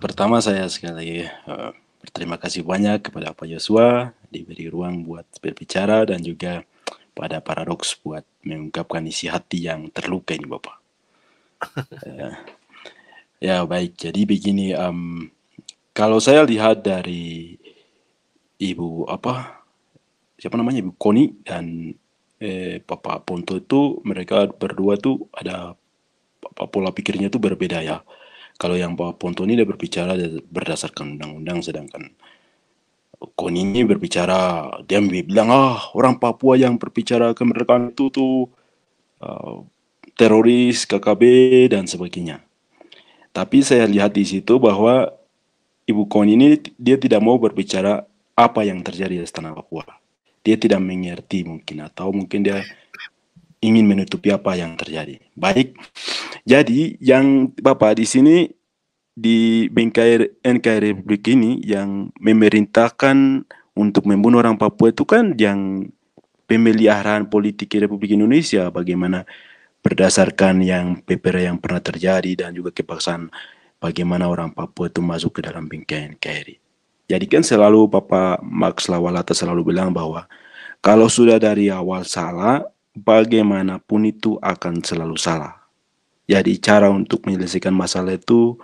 Pertama saya sekali lagi berterima kasih banyak kepada Pak Yosua diberi ruang buat berbicara dan juga pada Paradoks buat mengungkapkan isi hati yang terluka ini Bapak. Ya baik, jadi begini, kalau saya lihat dari Ibu siapa namanya Ibu Koni dan Bapak Ponto itu mereka berdua tuh ada pola pikirnya itu berbeda ya. Kalau yang Pak Ponto ini dia berbicara berdasarkan undang-undang, sedangkan Koni ini berbicara, dia bilang, orang Papua yang berbicara kemerdekaan itu tuh teroris, KKB, dan sebagainya. Tapi saya lihat di situ bahwa Ibu Koni ini dia tidak mau berbicara apa yang terjadi di tanah Papua. Dia tidak mengerti mungkin, atau mungkin dia ingin menutupi apa yang terjadi. Baik, jadi yang Bapak di sini di bingkai NKRI Republik ini yang memerintahkan untuk membunuh orang Papua itu kan yang pemeliharaan politik Republik Indonesia, bagaimana berdasarkan yang PPR yang pernah terjadi dan juga kepaksaan bagaimana orang Papua itu masuk ke dalam bingkai NKRI. Jadi kan selalu Bapak Max Lawalata selalu bilang bahwa kalau sudah dari awal salah, bagaimanapun itu akan selalu salah. Jadi cara untuk menyelesaikan masalah itu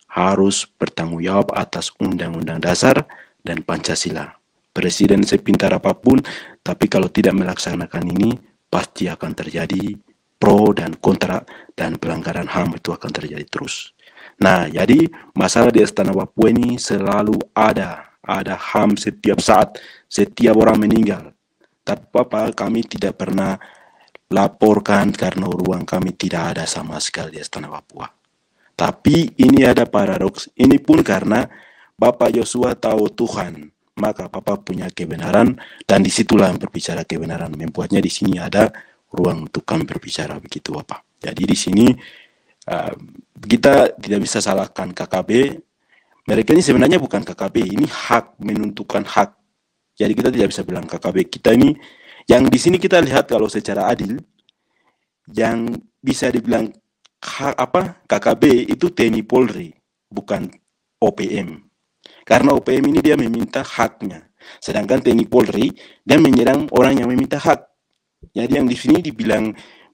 harus bertanggung jawab atas Undang-Undang Dasar dan Pancasila. Presiden sepintar apapun, tapi kalau tidak melaksanakan ini, pasti akan terjadi pro dan kontra, dan pelanggaran HAM itu akan terjadi terus. Nah, jadi masalah di Astana Papua ini selalu ada HAM setiap saat, setiap orang meninggal. Tapi Bapak, kami tidak pernah laporkan karena ruang kami tidak ada sama sekali di Astana Papua. Tapi ini ada paradoks, ini pun karena Bapak Yosua tahu Tuhan, maka Bapak punya kebenaran, dan disitulah berbicara kebenaran. Membuatnya di sini ada ruang untuk kami berbicara begitu Bapak. Jadi di sini kita tidak bisa salahkan KKB. Mereka ini sebenarnya bukan KKB, ini hak, menentukan hak. Jadi kita tidak bisa bilang KKB. Kita ini, yang di sini kita lihat kalau secara adil, yang bisa dibilang KKB itu TNI Polri, bukan OPM. Karena OPM ini dia meminta haknya. Sedangkan TNI Polri dia menyerang orang yang meminta hak. Jadi yang di sini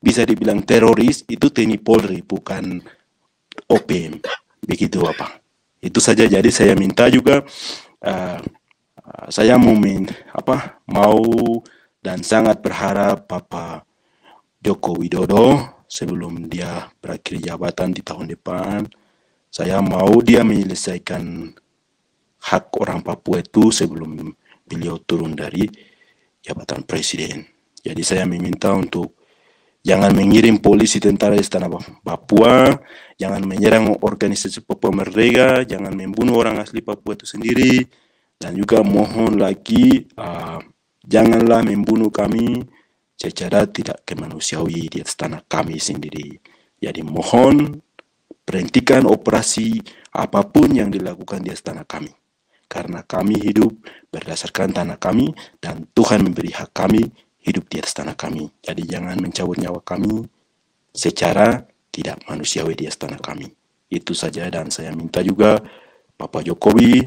bisa dibilang teroris itu TNI Polri, bukan OPM. Begitu Bapak. Itu saja. Jadi saya minta juga saya mau dan sangat berharap Bapak Joko Widodo sebelum dia berakhir jabatan di tahun depan, saya mau dia menyelesaikan hak orang Papua itu sebelum beliau turun dari jabatan presiden. Jadi saya meminta untuk jangan mengirim polisi tentara istana Papua, jangan menyerang organisasi Papua Merdeka, jangan membunuh orang asli Papua itu sendiri, dan juga mohon lagi janganlah membunuh kami secara tidak kemanusiawi di atas tanah kami sendiri. Jadi mohon berhentikan operasi apapun yang dilakukan di atas tanah kami. Karena kami hidup berdasarkan tanah kami dan Tuhan memberi hak kami hidup di atas tanah kami. Jadi jangan mencabut nyawa kami secara tidak manusiawi di atas tanah kami. Itu saja, dan saya minta juga Bapak Jokowi,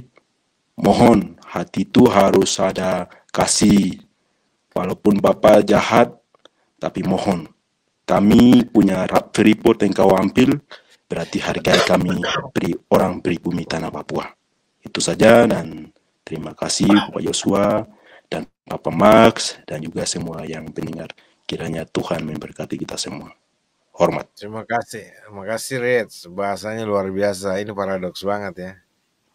mohon hati itu harus ada kasih. Walaupun Bapak jahat, tapi mohon, kami punya freeport yang kau ambil, berarti hargai kami orang pribumi tanah Papua. Itu saja, dan terima kasih Bapak Yosua dan Bapak Max dan juga semua yang pendengar. Kiranya Tuhan memberkati kita semua. Hormat. Terima kasih Reds. Bahasanya luar biasa. Ini paradoks banget ya.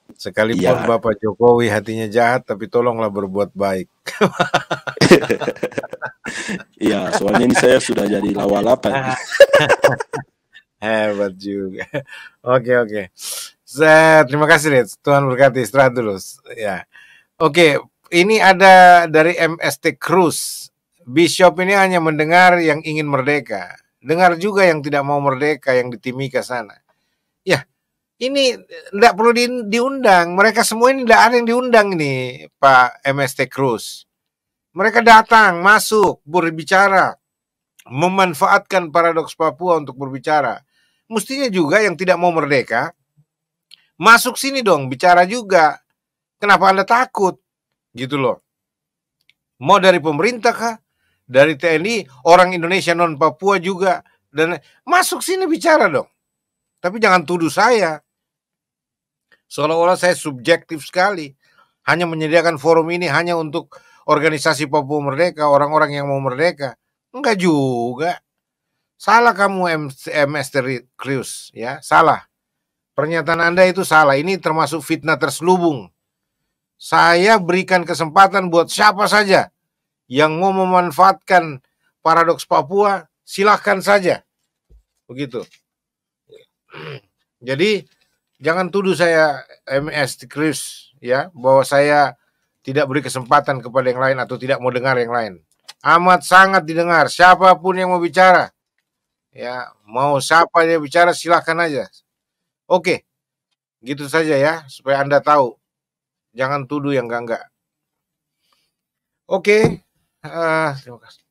Sekalipun Bapak Jokowi hatinya jahat, tapi tolonglah berbuat baik. Iya, soalnya ini saya sudah jadi lawalapan. Hebat juga. Oke. Terima kasih, Reds. Tuhan berkati. Istirahat dulu. Ya. Oke, ini ada dari MST Cruz. Bishop ini hanya mendengar yang ingin merdeka. Dengar juga yang tidak mau merdeka, yang di Timika sana. Ya. Ini tidak perlu diundang. Mereka semua ini tidak ada yang diundang ini, Pak MST Cruz. Mereka datang, masuk, berbicara, memanfaatkan paradoks Papua untuk berbicara. Mestinya juga yang tidak mau merdeka, Masuk sini dong, bicara juga. Kenapa Anda takut? Gitu loh. Mau dari pemerintah kah? Dari TNI, orang Indonesia non Papua juga. Dan masuk sini bicara dong. Tapi jangan tuduh saya. Seolah-olah saya subjektif sekali. Hanya menyediakan forum ini hanya untuk organisasi Papua Merdeka, orang-orang yang mau merdeka. Enggak juga. Salah kamu MS Cruz, ya, salah. Pernyataan Anda itu salah. Ini termasuk fitnah terselubung. Saya berikan kesempatan buat siapa saja yang mau memanfaatkan paradoks Papua, silahkan saja. Begitu. Jadi jangan tuduh saya MS Cruz, ya, bahwa saya tidak beri kesempatan kepada yang lain atau tidak mau dengar yang lain. Amat sangat didengar, siapapun yang mau bicara. Ya, mau siapa yang bicara silahkan aja. Oke, gitu saja ya, supaya Anda tahu. Jangan tuduh yang enggak-enggak. Oke, terima kasih.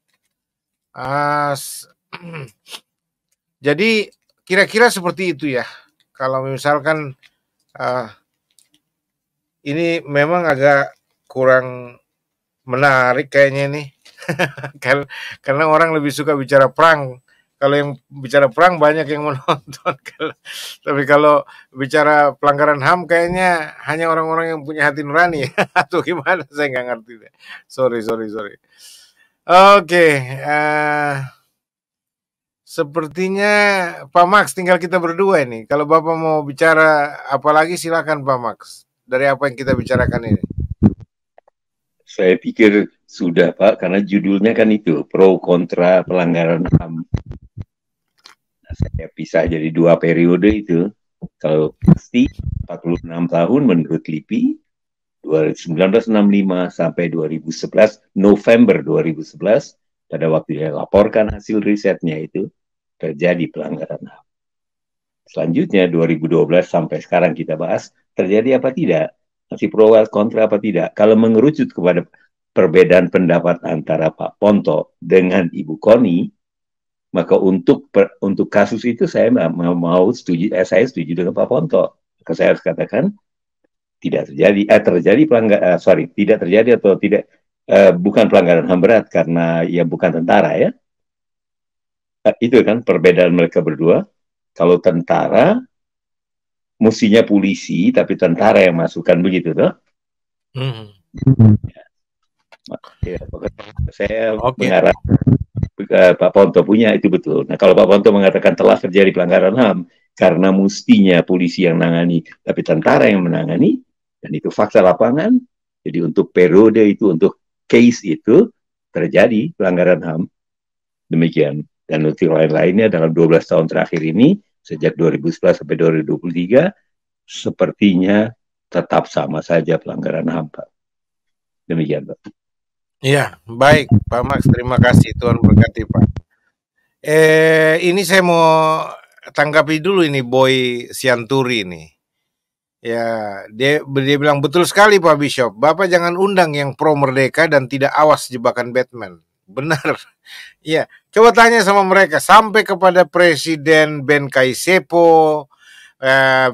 Jadi kira-kira seperti itu ya. Kalau misalkan ini memang agak kurang menarik kayaknya nih. Karena orang lebih suka bicara perang. Kalau yang bicara perang banyak yang menonton. Tapi kalau bicara pelanggaran HAM kayaknya hanya orang-orang yang punya hati nurani. Atau gimana, saya nggak ngerti deh. Sorry. Oke, sepertinya Pak Max tinggal kita berdua ini. Kalau Bapak mau bicara apa lagi silakan Pak Max. Dari apa yang kita bicarakan ini. Saya pikir sudah Pak, karena judulnya kan itu, pro kontra pelanggaran HAM. Nah, saya pisah jadi 2 periode itu. Kalau pasti 46 tahun menurut LIPI, 1965 sampai 2011, November 2011, pada waktu dia laporkan hasil risetnya itu, terjadi pelanggaran HAM. Selanjutnya 2012 sampai sekarang kita bahas, terjadi apa tidak? Masih pro kontra apa tidak? Kalau mengerucut kepada perbedaan pendapat antara Pak Ponto dengan Ibu Koni, maka untuk kasus itu saya mau setuju, saya setuju dengan Pak Ponto. Maka saya harus katakan tidak terjadi tidak terjadi atau tidak bukan pelanggaran HAM berat karena ya bukan tentara ya. Itu kan perbedaan mereka berdua. Kalau tentara mestinya polisi tapi tentara yang masukkan begitu toh. Ya, saya mengarah Pak Ponto punya itu betul. Nah kalau Pak Ponto mengatakan telah terjadi pelanggaran HAM karena mestinya polisi yang menangani tapi tentara yang menangani, dan itu fakta lapangan. Jadi untuk periode itu, untuk case itu terjadi pelanggaran HAM. Demikian. Dan untuk lain-lainnya dalam 12 tahun terakhir ini, sejak 2011 sampai 2023, sepertinya tetap sama saja pelanggaran HAM, Pak. Demikian, Pak. Iya, baik Pak Max, terima kasih, Tuhan berkati Pak. Ini saya mau tanggapi dulu ini Boy Sianturi ini. Ya, dia bilang betul sekali Pak Bishop. Bapak jangan undang yang pro merdeka dan tidak awas jebakan Batman. Benar. Iya, coba tanya sama mereka sampai kepada Presiden Ben Kaisepo,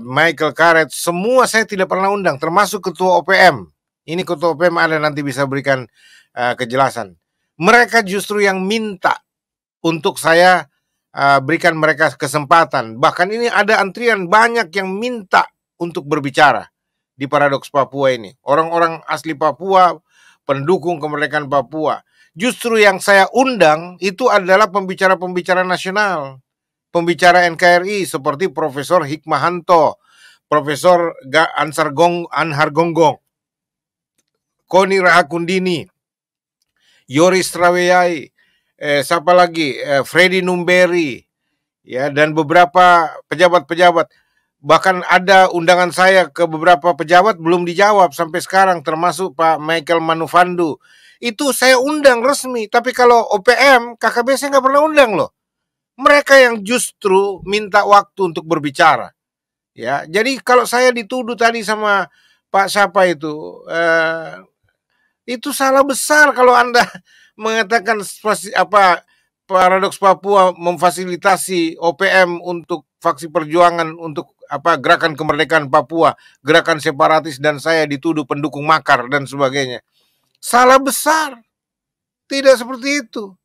Michael Karet, semua saya tidak pernah undang, termasuk Ketua OPM. Ini Ketua OPM ada nanti bisa berikan kejelasan. Mereka justru yang minta untuk saya berikan mereka kesempatan. Bahkan ini ada antrian banyak yang minta untuk berbicara di Paradoks Papua ini. Orang-orang asli Papua, pendukung kemerdekaan Papua. Justru yang saya undang itu adalah pembicara-pembicara nasional. Pembicara NKRI seperti Profesor Hikmahanto, Profesor Anhar Gonggong, Koni Rahakundini, Yoris Raweyai, siapa lagi, Freddy Numberi, ya, dan beberapa pejabat-pejabat. Bahkan ada undangan saya ke beberapa pejabat belum dijawab sampai sekarang, termasuk Pak Michael Manufandu. Itu saya undang resmi, tapi kalau OPM, KKB saya nggak pernah undang loh. Mereka yang justru minta waktu untuk berbicara. Ya, jadi kalau saya dituduh tadi sama Pak siapa itu salah besar kalau Anda mengatakan Paradoks Papua memfasilitasi OPM untuk faksi perjuangan untuk gerakan kemerdekaan Papua, gerakan separatis, dan saya dituduh pendukung makar dan sebagainya. Salah besar. Tidak seperti itu.